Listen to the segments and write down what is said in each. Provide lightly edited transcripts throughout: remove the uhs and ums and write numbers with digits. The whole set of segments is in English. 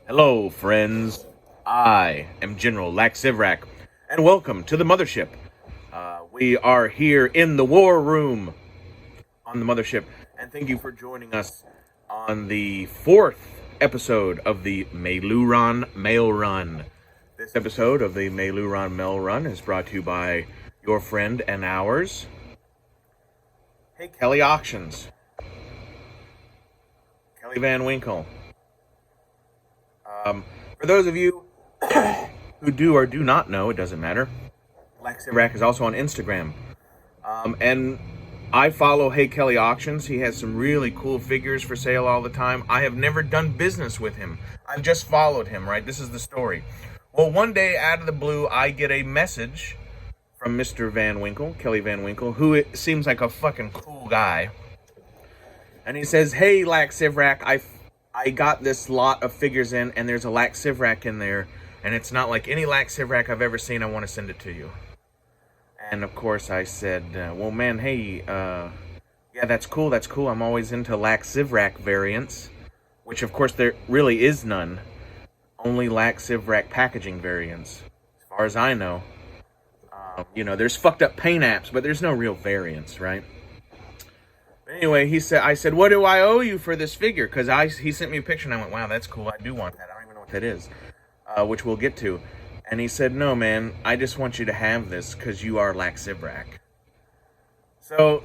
Hello, friends. I am General Laxivrak, and welcome to the mothership. We are here in the war room on the mothership, and thank you for joining us on the fourth episode of the Meiloorun Mail Run. This episode of the Meiloorun Mail Run is brought to you by your friend and ours, Hey Kelly Auctions, Kelly Van Winkle. For those of you who do or do not know, it doesn't matter. Laxivrak is also on Instagram. And I follow Hey Kelly Auctions. He has some really cool figures for sale all the time. I have never done business with him. I've just followed him, right? This is the story. Well, one day out of the blue, I get a message from Mr. Van Winkle, Kelly Van Winkle, who seems like a fucking cool guy. And he says, "Hey, Laxivrak, I got this lot of figures in, and there's a Laxivrak in there, and it's not like any Laxivrak I've ever seen. I want to send it to you." And of course I said, well, man, hey, yeah, that's cool. I'm always into Laxivrak variants, which of course there really is none. Only Laxivrak packaging variants, as far as I know. There's fucked up paint apps, but there's no real variants, right? Anyway, I said, what do I owe you for this figure? Because he sent me a picture, and I went, wow, that's cool. I do want that. I don't even know what that is, which we'll get to. And he said, no, man, I just want you to have this because you are Laxivrak. So,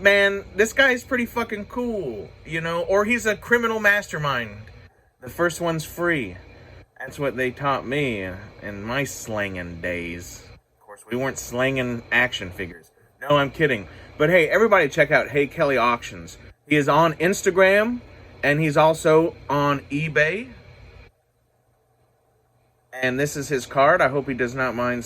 man, this guy's pretty fucking cool, or he's a criminal mastermind. The first one's free. That's what they taught me in my slanging days. Of course, we weren't slanging action figures. No, I'm kidding. But hey, everybody check out Hey Kelly Auctions. He is on Instagram, and he's also on eBay. And this is his card. I hope he does not mind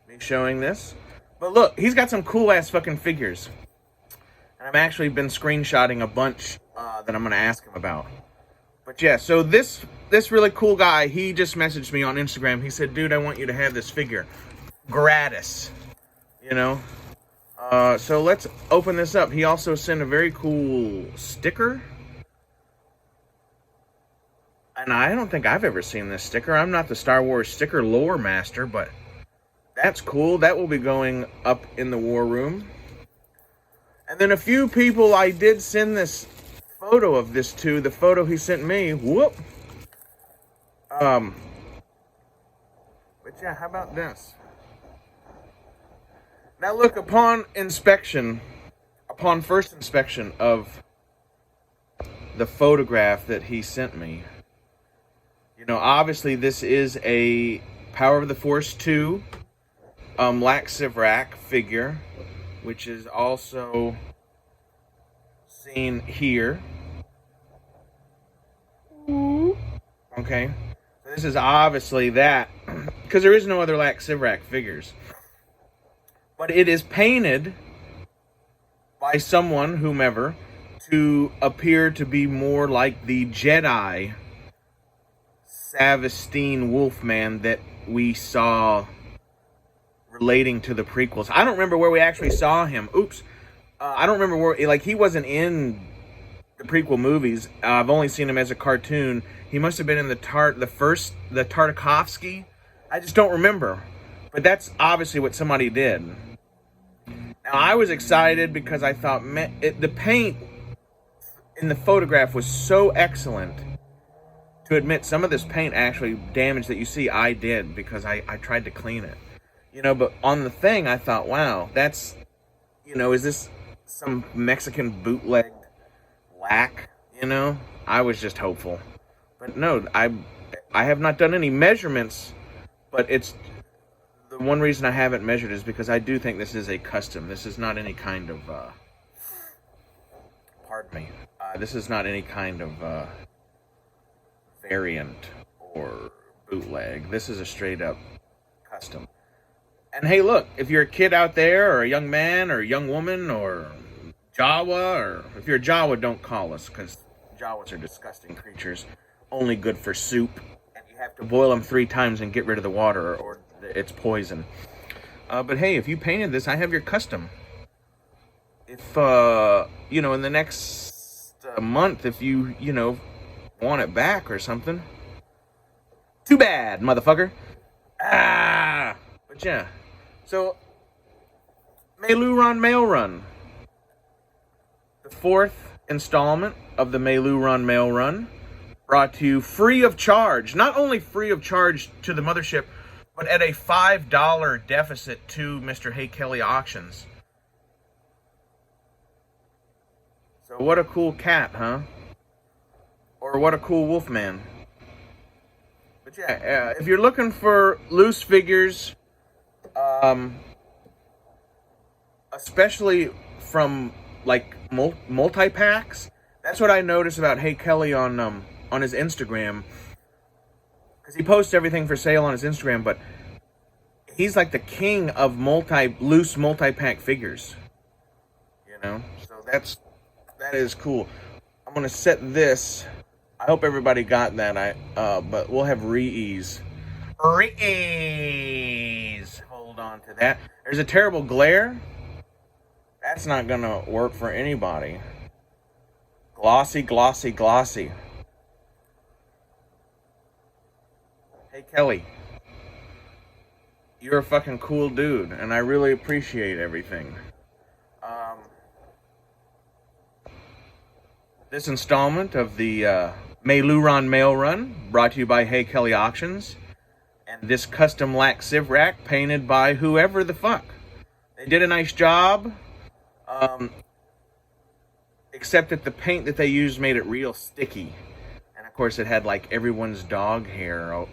me showing this. But look, he's got some cool-ass fucking figures. And I've actually been screenshotting a bunch that I'm going to ask him about. But yeah, so this really cool guy, he just messaged me on Instagram. He said, dude, I want you to have this figure. Gratis. So let's open this up. He also sent a very cool sticker. And I don't think I've ever seen this sticker. I'm not the Star Wars sticker lore master, but that's cool. That will be going up in the war room. And then a few people I did send this photo of this to. The photo he sent me. Whoop. But yeah, how about this? Now look, upon first inspection of the photograph that he sent me, obviously this is a Power of the Force 2 Laxivrak figure, which is also seen here. Okay, so this is obviously that, because there is no other Laxivrak figures. But it is painted by someone, whomever, to appear to be more like the Jedi Savastine Wolfman that we saw relating to the prequels. I don't remember where we actually saw him. I don't remember where, he wasn't in the prequel movies. I've only seen him as a cartoon. He must have been in the Tartakovsky. I just don't remember. But that's obviously what somebody did. Now, I was excited because I thought, the paint in the photograph was so excellent. To admit, some of this paint actually damage that you see, I did, because I tried to clean it. But on the thing, I thought, wow, that's, is this some Mexican bootleg lack? I was just hopeful. But no, I have not done any measurements, but it's... The one reason I haven't measured is because I do think this is a custom. This is not any kind of, this is not any kind of, variant or bootleg. This is a straight up custom. And hey, look, if you're a kid out there, or a young man, or a young woman, or Jawa, or if you're a Jawa, don't call us, because Jawas are disgusting creatures, only good for soup, and you have to boil them 3 times and get rid of the water, or it's poison. But hey, if you painted this, I have your custom. If, in the next month, if you want it back or something. Too bad, motherfucker. But yeah. So, Meiloorun. The 4th installment of the Meiloorun Mail Run. Brought to you free of charge. Not only free of charge to the mothership, but at a $5 deficit to Mr. Hey Kelly Auctions. So what a cool cat, huh? Or what a cool wolfman. But yeah, if you're looking for loose figures, especially from like multi-packs, that's what I notice about Hey Kelly on his Instagram, because he posts everything for sale on his Instagram, but he's like the king of loose multi-pack figures, you know. So that is cool. I'm gonna set this. I hope everybody got that. But we'll have re-ease. Hold on to that. There's a terrible glare. That's not gonna work for anybody. Glossy. Hey Kelly, you're a fucking cool dude, and I really appreciate everything. This installment of the Meiloorun Mail Run, brought to you by Hey Kelly Auctions, and this custom lac sieve rack painted by whoever the fuck. They did a nice job, except that the paint that they used made it real sticky. And of course it had like everyone's dog hair on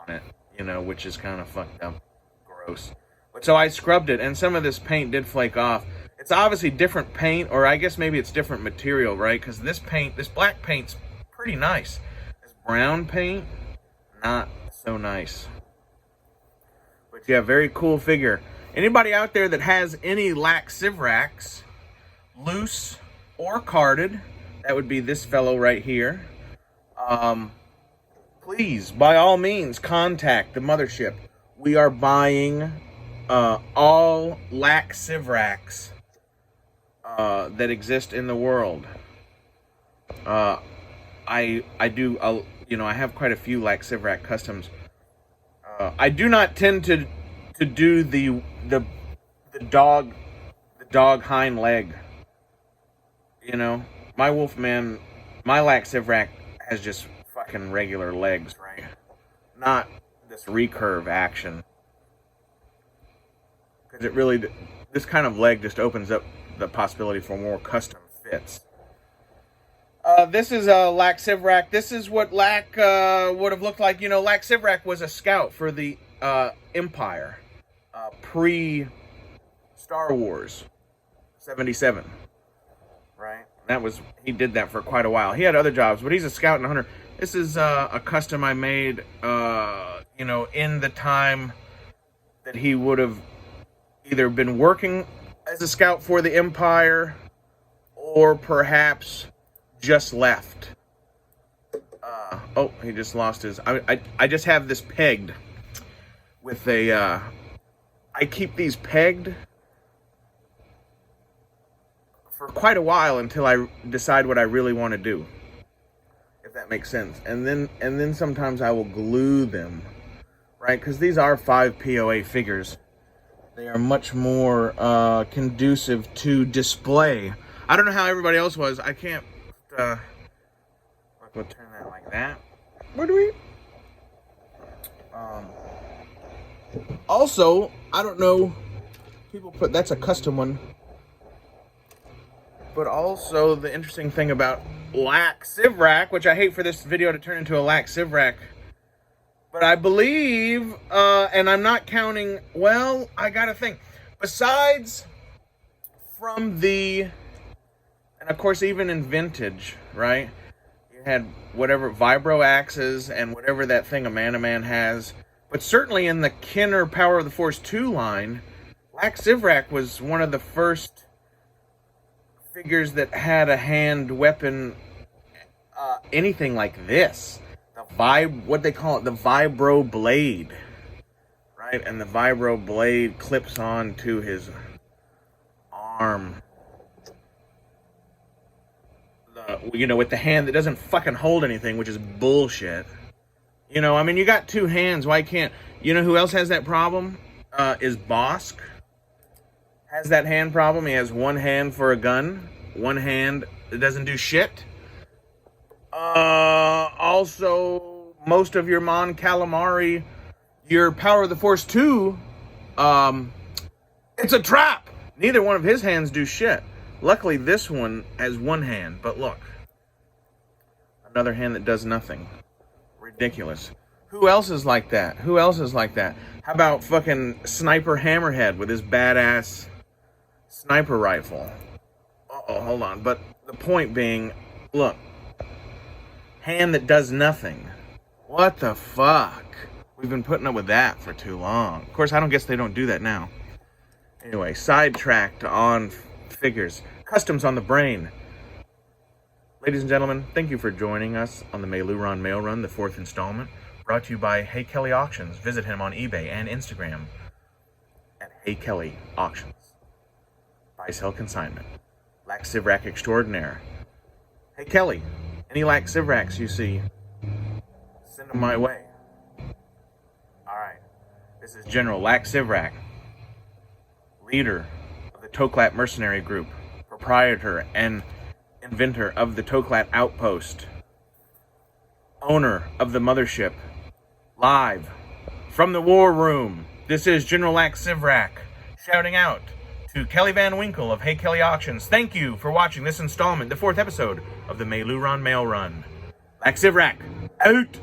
it, you know, which is kind of fucked up. Gross. But so I scrubbed it, and some of this paint did flake off. It's obviously different paint, or I guess maybe it's different material, right? Because this black paint's pretty nice. This brown paint, not so nice. But yeah, very cool figure. Anybody out there that has any lac sieve racks, loose or carded, that would be this fellow right here. Please, by all means, contact the mothership. We are buying all lac sieve racks that exist in the world. I do, you know, I have quite a few lac sieve rack customs. I do not tend to do the dog hind leg. You know, my Wolfman, my lac sieve rack has just fucking regular legs, right? Not this recurve action. Because it really, this kind of leg just opens up the possibility for more custom fits. This is a lac sieve rack. This is what lac would have looked like. You know, lac sieve rack was a scout for the Empire, pre-Star Wars 77. Right? He did that for quite a while. He had other jobs, but he's a scout and a hunter. This is a custom I made, you know, in the time that he would have either been working as a scout for the Empire or perhaps just left. Oh, he just lost his... I just have this pegged with a... I keep these pegged for quite a while until I decide what I really want to do, if that makes sense. And then sometimes I will glue them, right? Because these are 5 POA figures. They are much more conducive to display. I don't know how everybody else was. I can't. We'll turn that like that. Where do we? Also, I don't know. People put that's a custom one. But also, the interesting thing about lac sieve rack, which I hate for this video to turn into a lac sieve rack, but I believe, and I'm not counting, well, I gotta think, besides from the, and of course even in vintage, right, you had whatever vibro axes and whatever that thing a Man has, but certainly in the Kenner Power of the Force 2 line, lac sieve rack was one of the first figures that had a hand weapon, anything like this. What they call it, the vibro blade, right? And the vibro blade clips on to his arm. with the hand that doesn't fucking hold anything, which is bullshit. You got two hands. Why can't... who else has that problem? Is Bosk. Has that hand problem. He has one hand for a gun. One hand that doesn't do shit. Also, most of your Mon Calamari, your Power of the Force 2, it's a trap. Neither one of his hands do shit. Luckily, this one has one hand, but look. Another hand that does nothing. Ridiculous. Who else is like that? How about fucking Sniper Hammerhead with his badass sniper rifle? Hold on. But the point being, look. Hand that does nothing. What the fuck? We've been putting up with that for too long. Of course, I don't guess they don't do that now. Anyway, sidetracked on figures. Customs on the brain. Ladies and gentlemen, thank you for joining us on the Meiloorun Mail Run, the 4th installment, brought to you by Hey Kelly Auctions. Visit him on eBay and Instagram at Hey Kelly Auctions. Buy, sell, consignment. Lax Sivrak Extraordinaire. Hey Kelly, any Lax Sivraks you see, send them my way. Alright, this is General Lax Sivrak, leader of the Toklat Mercenary Group, proprietor and inventor of the Toklat Outpost, owner of the mothership, live from the war room. This is General Lax Sivrak shouting out to Kelly Van Winkle of Hey Kelly Auctions. Thank you for watching this installment, the 4th episode of the Meiloorun Mail Run. Lax Sivrak, out!